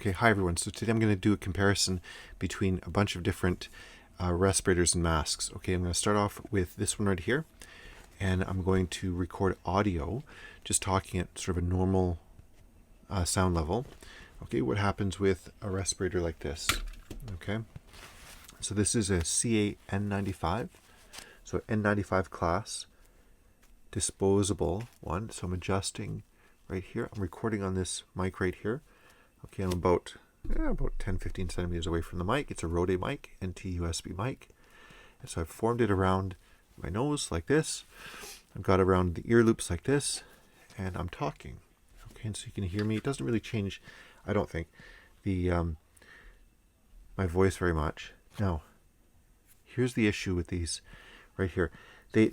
Okay, hi everyone. So today I'm going to do a comparison between a bunch of different respirators and masks. Okay, I'm going to start off with this one right here, and I'm going to record audio, just talking at sort of a normal sound level. Okay, what happens with a respirator like this? Okay, so this is a CA-N95, so N95 class, disposable one. So I'm adjusting right here. I'm recording on this mic right here. Okay, I'm about 10-15 centimeters away from the mic. It's a Rode mic, NT USB mic. And so I've formed it around my nose like this. I've got around the ear loops like this, and I'm talking. Okay, and so you can hear me. It doesn't really change, I don't think, the my voice very much. Now, here's the issue with these right here. They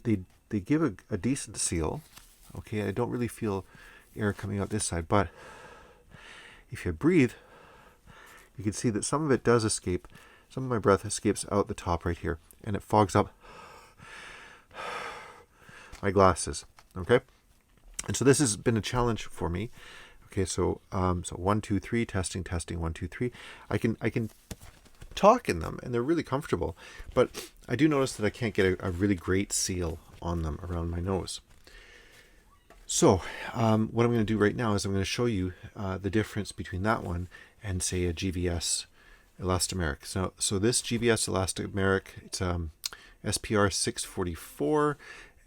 give a decent seal. Okay, I don't really feel air coming out this side, but if you breathe, you can see that some of it does escape. Some of my breath escapes out the top right here, and it fogs up my glasses. Okay, and so this has been a challenge for me. Okay, so 1, 2, 3, testing, 1, 2, 3. I can talk in them, and they're really comfortable, but I do notice that I can't get a really great seal on them around my nose. So what I'm going to do right now is I'm going to show you the difference between that one and, say, a GVS elastomeric. So this GVS elastomeric, it's SPR644,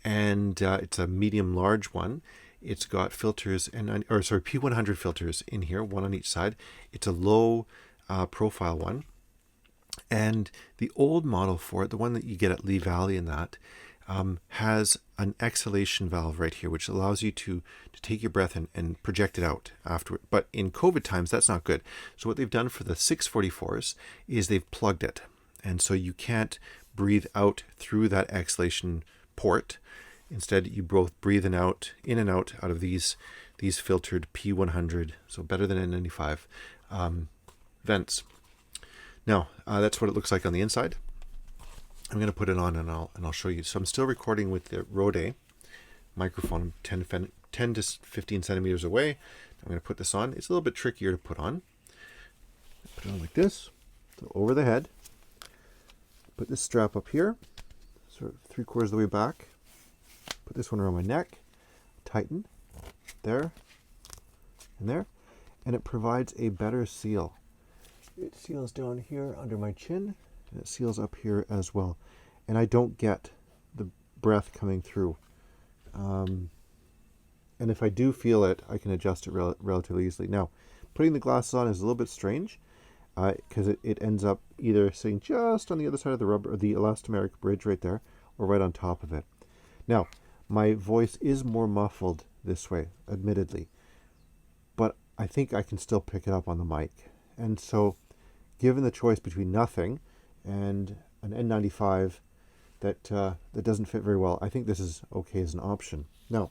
and it's a medium-large one. It's got filters, P100 filters in here, one on each side. It's a low profile one. And the old model for it, the one that you get at Lee Valley and that, has an exhalation valve right here, which allows you to take your breath and project it out afterward. But in COVID times, that's not good. So what they've done for the 644s is they've plugged it. And so you can't breathe out through that exhalation port. Instead, you both breathe in and out of these filtered P100, so better than N95 vents. Now, that's what it looks like on the inside. I'm going to put it on and I'll show you. So I'm still recording with the Rode microphone 10 to 15 centimeters away. I'm going to put this on. It's a little bit trickier to put on. Put it on like this, so over the head. Put this strap up here, sort of 3/4 of the way back. Put this one around my neck. Tighten, there, and there. And it provides a better seal. It seals down here under my chin, and it seals up here as well. And I don't get the breath coming through. And if I do feel it, I can adjust it relatively easily. Now, putting the glasses on is a little bit strange, because it ends up either sitting just on the other side of the rubber, or the elastomeric bridge right there, or right on top of it. Now, my voice is more muffled this way, admittedly, but I think I can still pick it up on the mic. And so, given the choice between nothing and an N95 that doesn't fit very well, I think this is okay as an option. Now,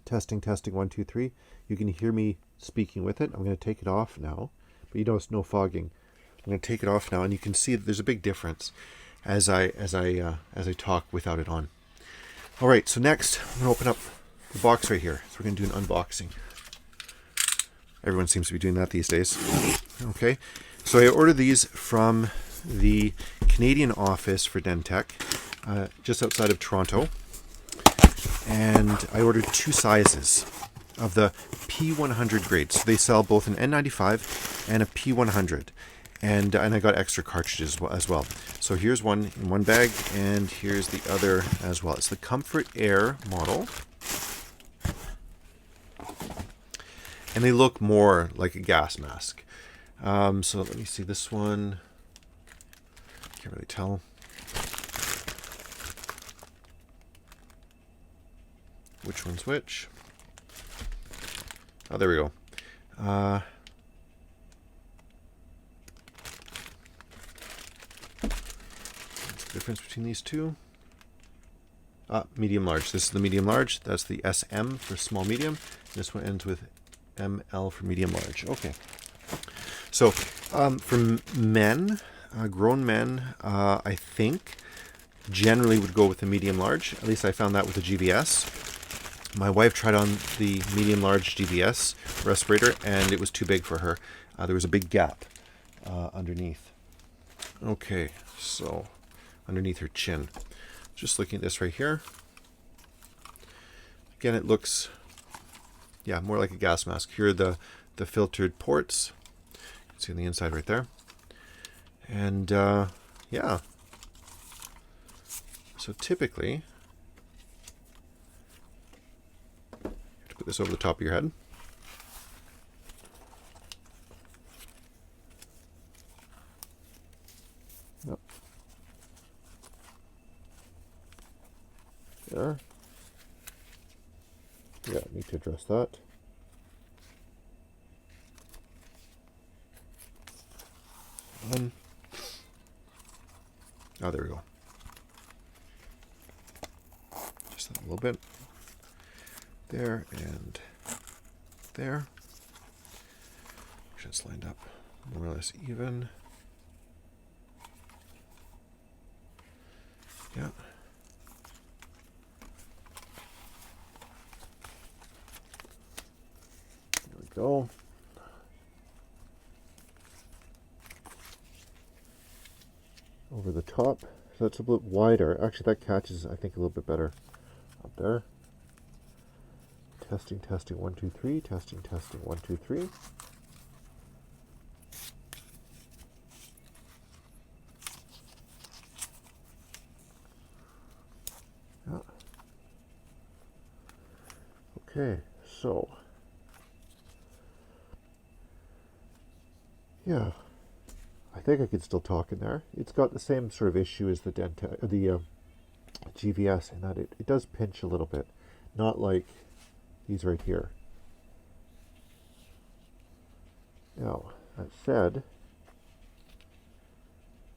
testing, 1, 2, 3. You can hear me speaking with it. I'm going to take it off now, but you notice no fogging. I'm going to take it off now, and you can see that there's a big difference as I talk without it on. All right, so next I'm going to open up the box right here. So we're going to do an unboxing. Everyone seems to be doing that these days. Okay, so I ordered these from the Canadian office for Dentec, just outside of Toronto. And I ordered 2 sizes of the P100 grade. So they sell both an N95 and a P100. And I got extra cartridges as well. So here's one in one bag, and here's the other as well. It's the ComfortAir model. And they look more like a gas mask. So let me see this one. Can't really tell. Which one's which? Oh, there we go. What's the difference between these two? Medium large. This is the medium large. That's the SM for small medium. This one ends with ML for medium large. Okay. So for men, grown men, I think generally would go with the medium large. At least I found that with the GVS. My wife tried on the medium large GVS respirator, and it was too big for her. there was a big gap underneath. Okay, so underneath her chin. Just looking at this right here. Again, it looks, yeah, more like a gas mask. Here are the filtered ports. You can see on the inside right there. And yeah, so typically, you have to put this over the top of your head. Yep. There. Yeah, need to address that. Oh, there we go. Just a little bit. There and there. Just lined up more or less even. Yeah. There we go. Over the top. So that's a bit wider. Actually, that catches, I think, a little bit better up there. Testing, testing, 1, 2, 3. Testing, testing, 1, 2, 3. Yeah. Okay, so yeah, I think I could still talk in there. It's got the same sort of issue as the GVS in that it does pinch a little bit, not like these right here. Now, that said,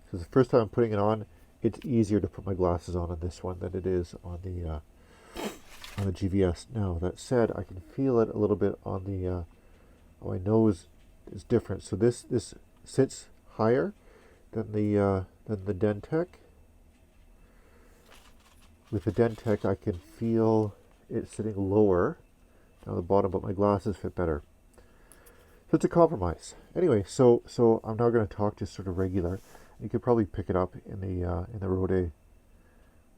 because the first time I'm putting it on, it's easier to put my glasses on this one than it is on the GVS. Now, that said, I can feel it a little bit on the my nose is different. So this sits higher than the Dentec. With the Dentec, I can feel it sitting lower down the bottom, but my glasses fit better. So it's a compromise. Anyway, so I'm now going to talk just sort of regular. You could probably pick it up in the Rode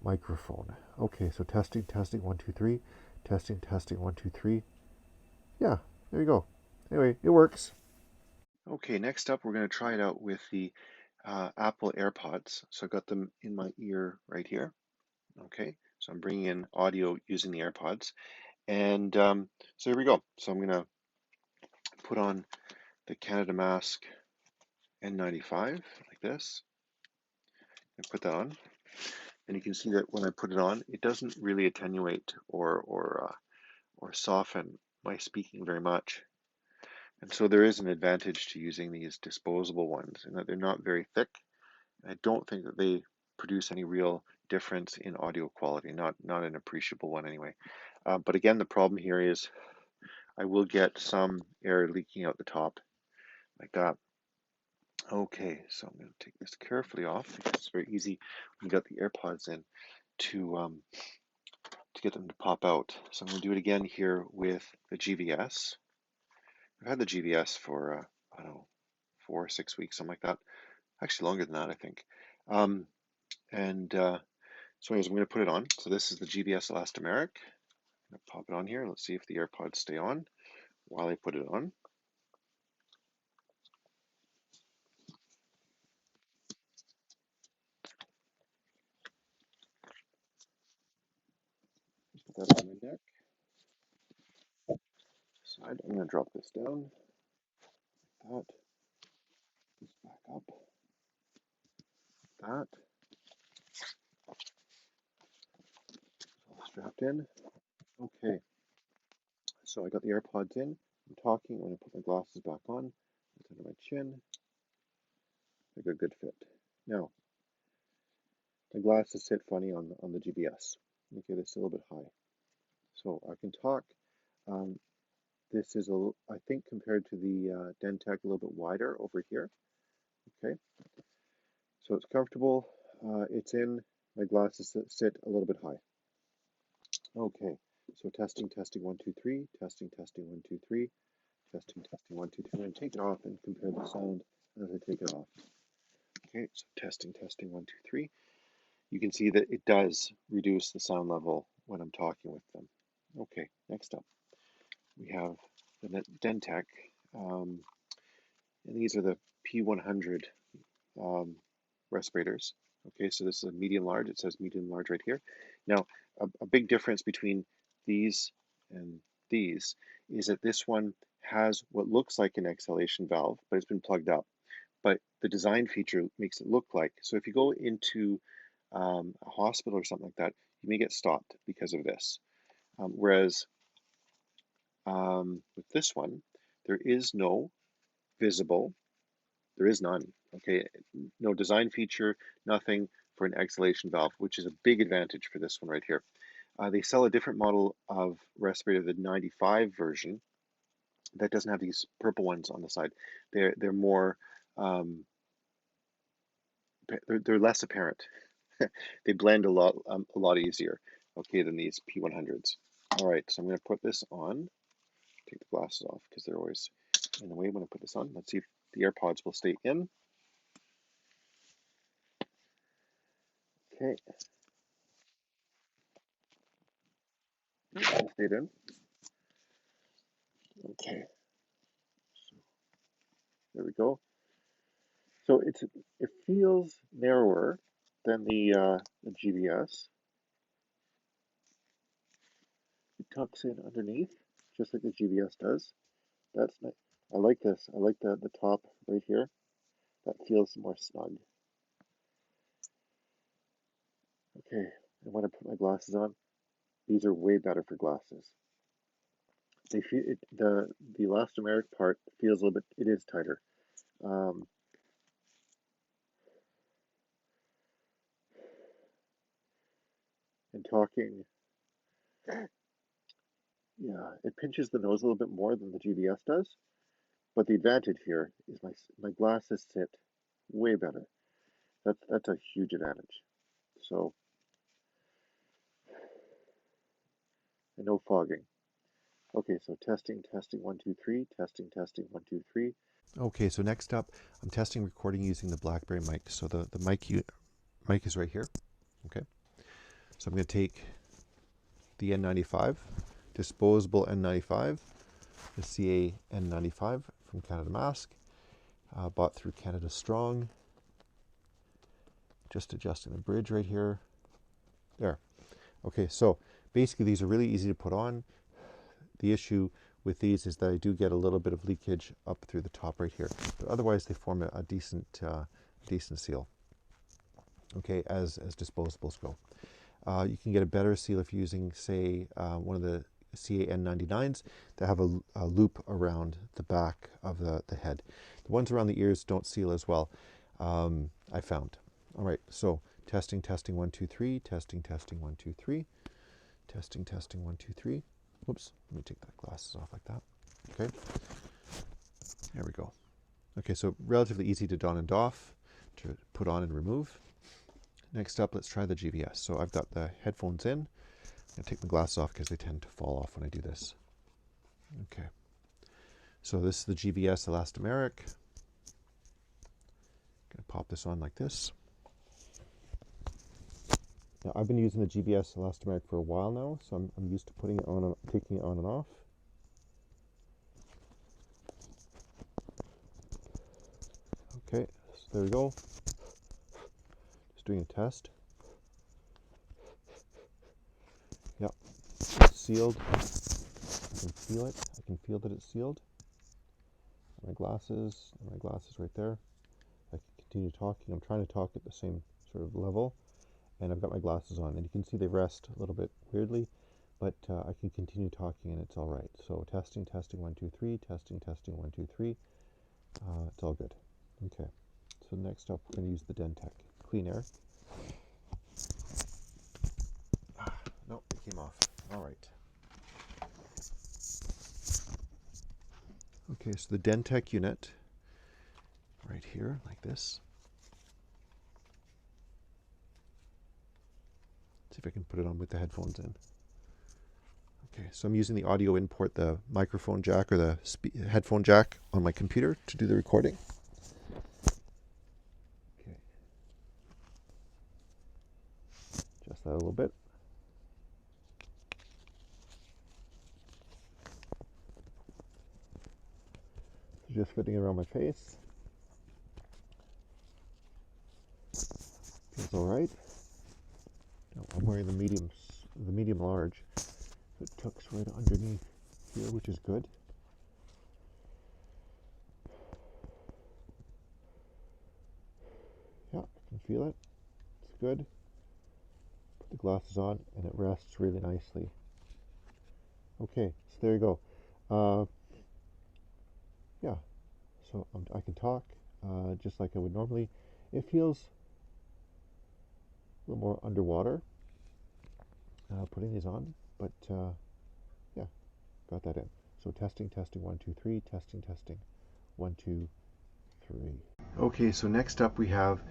microphone. Okay, so testing, testing, 1, 2, 3. Testing, testing, 1, 2, 3. Yeah, there you go. Anyway, it works. Okay, next up, we're going to try it out with the Apple Airpods. So I've got them in my ear right here. Okay, so I'm bringing in audio using the Airpods. And so here we go. So I'm going to put on the CanadaMASQ N95 like this. And put that on. And you can see that when I put it on, it doesn't really attenuate or soften my speaking very much. And so there is an advantage to using these disposable ones in that they're not very thick. I don't think that they produce any real difference in audio quality, not an appreciable one anyway. But again, the problem here is I will get some air leaking out the top like that. Okay, so I'm going to take this carefully off because it's very easy when you got the AirPods in to get them to pop out. So I'm going to do it again here with the GVS. I've had the GVS for, I don't know, 4 or 6 weeks, something like that. Actually longer than that, I think. So anyways, I'm going to put it on. So this is the GVS elastomeric. I'm going to pop it on here. Let's see if the AirPods stay on while I put it on. Put that on my neck. Side. I'm going to drop this down. That. This back up. That. All strapped in. Okay. So I got the AirPods in. I'm talking. I'm going to put my glasses back on. It's under my chin. They got a good fit. Now, the glasses sit funny on the GVS. Okay, this is a little bit high. So I can talk. This is, I think, compared to the Dentec, a little bit wider over here. Okay, so it's comfortable. It's in. My glasses sit a little bit high. Okay, so testing, testing, 1, 2, 3. Testing, testing, 1, 2, 3. Testing, testing, 1, 2, 3. I'm going to take it off and compare the sound as I take it off. Okay, so testing, testing, 1, 2, 3. You can see that it does reduce the sound level when I'm talking with them. Okay, next up, we have the Dentec, and these are the P100 respirators. Okay, so this is a medium large. It says medium large right here. Now, a big difference between these and these is that this one has what looks like an exhalation valve, but it's been plugged up. But the design feature makes it look like. So if you go into a hospital or something like that, you may get stopped because of this. Whereas with this one, there is no visible, there is none, okay? No design feature, nothing for an exhalation valve, which is a big advantage for this one right here. They sell a different model of respirator, the 95 version, that doesn't have these purple ones on the side. They're more, they're less apparent. They blend a lot easier, okay, than these P100s. All right, so I'm going to put this on. Take the glasses off because they're always in the way when I put this on. Let's see if the Airpods will stay in. Okay. Stayed in. Okay. So there we go. So it feels narrower than the GVS. It tucks in underneath, just like the GVS does. That's nice. I like this. I like the top right here. That feels more snug. Okay, and when I put my glasses on, these are way better for glasses. They feel the elastomeric part feels a little bit. It is tighter. Um, and talking, yeah, it pinches the nose a little bit more than the GVS does. But the advantage here is my glasses sit way better. That's a huge advantage. So, and no fogging. Okay, so testing, testing, 1, 2, 3, testing, testing, 1, 2, 3. Okay, so next up, I'm testing recording using the BlackBerry mic. So the mic is right here. Okay, so I'm going to take the N95, disposable N95, the CA-N95 from CanadaMASQ, bought through CanadaStrong. Just adjusting the bridge right here. There. Okay, so basically these are really easy to put on. The issue with these is that I do get a little bit of leakage up through the top right here, but otherwise they form a decent seal. Okay, as disposables go. You can get a better seal if you're using, say, one of the CA-N99s that have a loop around the back of the head. The ones around the ears don't seal as well, I found. All right, so testing, testing, 1, 2, 3, testing, testing, 1, 2, 3, testing, testing, 1, 2, 3. Whoops, let me take the glasses off like that. Okay, there we go. Okay, so relatively easy to don and doff, to put on and remove. Next up, let's try the GVS. So I've got the headphones in. I'm going to take my glasses off because they tend to fall off when I do this. Okay, so this is the GVS elastomeric. I'm going to pop this on like this. Now, I've been using the GVS elastomeric for a while now, so I'm used to putting it on and taking it on and off. Okay, so there we go. Just doing a test. Yep, it's sealed. I can feel it. I can feel that it's sealed. My glasses right there. I can continue talking. I'm trying to talk at the same sort of level, and I've got my glasses on, and you can see they rest a little bit weirdly, but I can continue talking and it's all right. So testing, testing, 1, 2, 3, testing, testing, 1, 2, 3. It's all good. Okay, so next up we're going to use the Dentec Clean Air. No, it came off. All right. Okay, so the Dentec unit right here, like this. See if I can put it on with the headphones in. Okay, so I'm using the audio input, the microphone jack or the headphone jack on my computer to do the recording. Okay, adjust that a little bit. Just fitting around my face. Feels all right. No, I'm wearing the medium large. It tucks right underneath here, which is good. Yeah, I can feel it. It's good. Put the glasses on, and it rests really nicely. Okay, so there you go. Yeah, so I can talk just like I would normally. It feels a little more underwater putting these on, but yeah, got that in. So testing, 1, 2, 3, testing, 1, 2, 3. Okay, so next up we have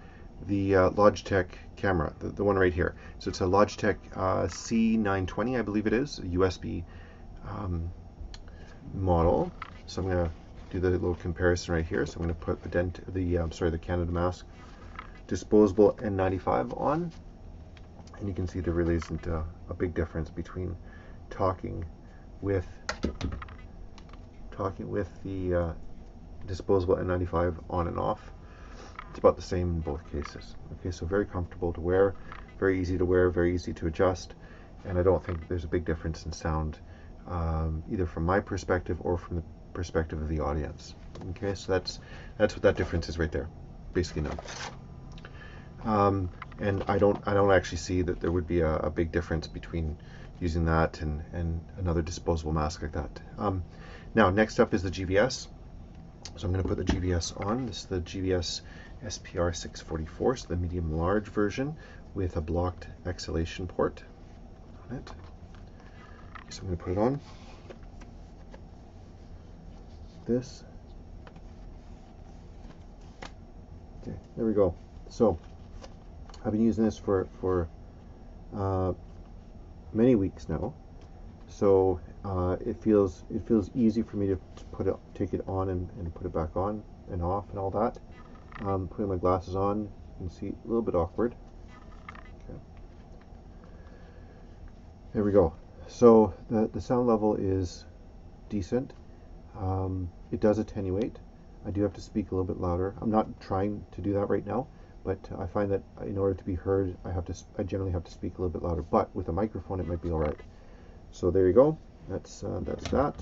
the Logitech camera, the one right here. So it's a Logitech C920, I believe it is, a USB model. So I'm going to do the little comparison right here. So I'm going to put the CanadaMASQ disposable N95 on, and you can see there really isn't a big difference between talking with the disposable N95 on and off. It's about the same in both cases. Okay, so very comfortable to wear, very easy to wear, very easy to adjust, and I don't think there's a big difference in sound, either from my perspective or from the perspective of the audience. Okay, so that's what that difference is right there, basically none. And I don't actually see that there would be a big difference between using that and another disposable mask like that. Now, next up is the GVS. So I'm going to put the GVS on. This is the GVS SPR644, so the medium large version with a blocked exhalation port on it. So I'm going to put it on. This. Okay, there we go. So I've been using this for many weeks now. So it feels easy for me to take it on and put it back on and off and all that. Putting my glasses on, you can see a little bit awkward. Okay. There we go. So the sound level is decent. It does attenuate. I do have to speak a little bit louder. I'm not trying to do that right now, but I find that in order to be heard, I generally have to speak a little bit louder. But with a microphone, it might be all right. So there you go. That's that.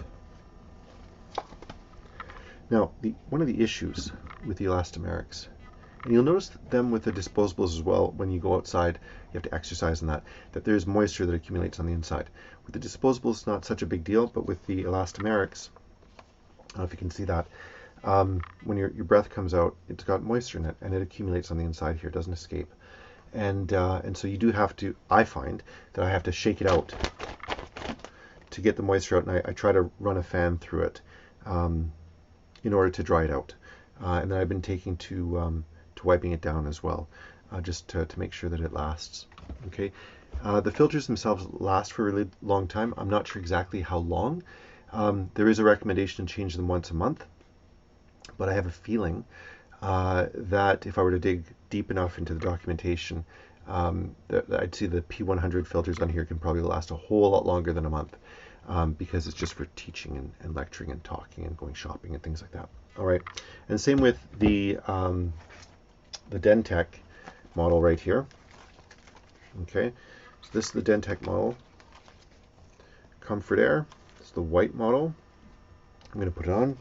Now, one of the issues with the elastomerics, and you'll notice them with the disposables as well when you go outside, you have to exercise in that there's moisture that accumulates on the inside. With the disposables, it's not such a big deal, but with the elastomerics, I don't know if you can see that, when your breath comes out, it's got moisture in it, and it accumulates on the inside here, it doesn't escape. And so you do have to, I find, that I have to shake it out to get the moisture out, and I try to run a fan through it in order to dry it out. And then I've been taking to wiping it down as well, just to make sure that it lasts. Okay, the filters themselves last for a really long time. I'm not sure exactly how long. There is a recommendation to change them once a month, but I have a feeling that if I were to dig deep enough into the documentation, that I'd see the P100 filters on here can probably last a whole lot longer than a month, because it's just for teaching and lecturing and talking and going shopping and things like that. All right, and same with the Dentec model right here. Okay, so this is the Dentec model, ComfortAir. It's the white model. I'm going to put it on.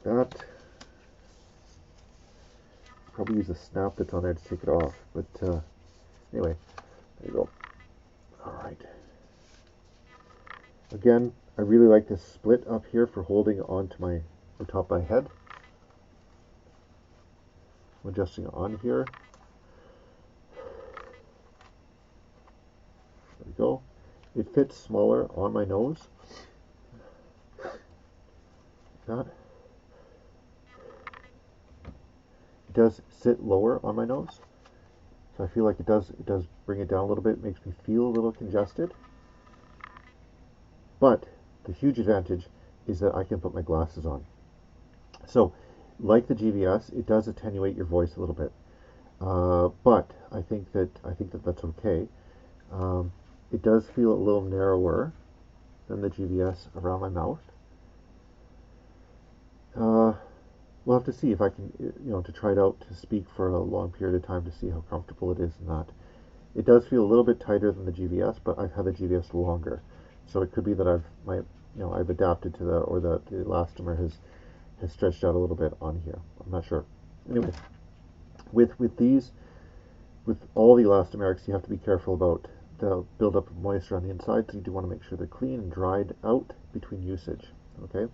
That. Probably use a snap that's on there to take it off, but anyway, there you go. All right. Again, I really like this split up here for holding onto the top of my head. I'm adjusting it on here. There we go. It fits smaller on my nose. That. It does sit lower on my nose. So I feel like it does bring it down a little bit. It makes me feel a little congested. But the huge advantage is that I can put my glasses on. So, like the GVS, it does attenuate your voice a little bit. But I think that that's okay. It does feel a little narrower than the GVS around my mouth. We'll have to see if I can, to try it out to speak for a long period of time to see how comfortable it is and not. It does feel a little bit tighter than the GVS, but I've had the GVS longer, so it could be that I've adapted to or the elastomer has stretched out a little bit on here. I'm not sure. Anyway, with all the elastomerics, you have to be careful about the buildup of moisture on the inside, so you do want to make sure they're clean and dried out between usage. Okay,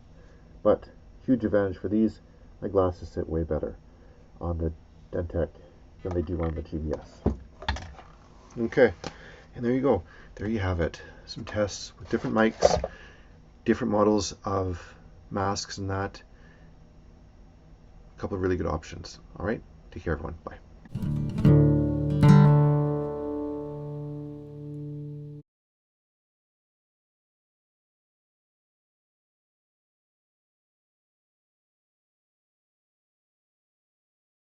but huge advantage for these. My glasses sit way better on the Dentec than they do on the GVS. Okay, and there you go. There you have it. Some tests with different mics, different models of masks and that. A couple of really good options. All right, take care everyone. Bye.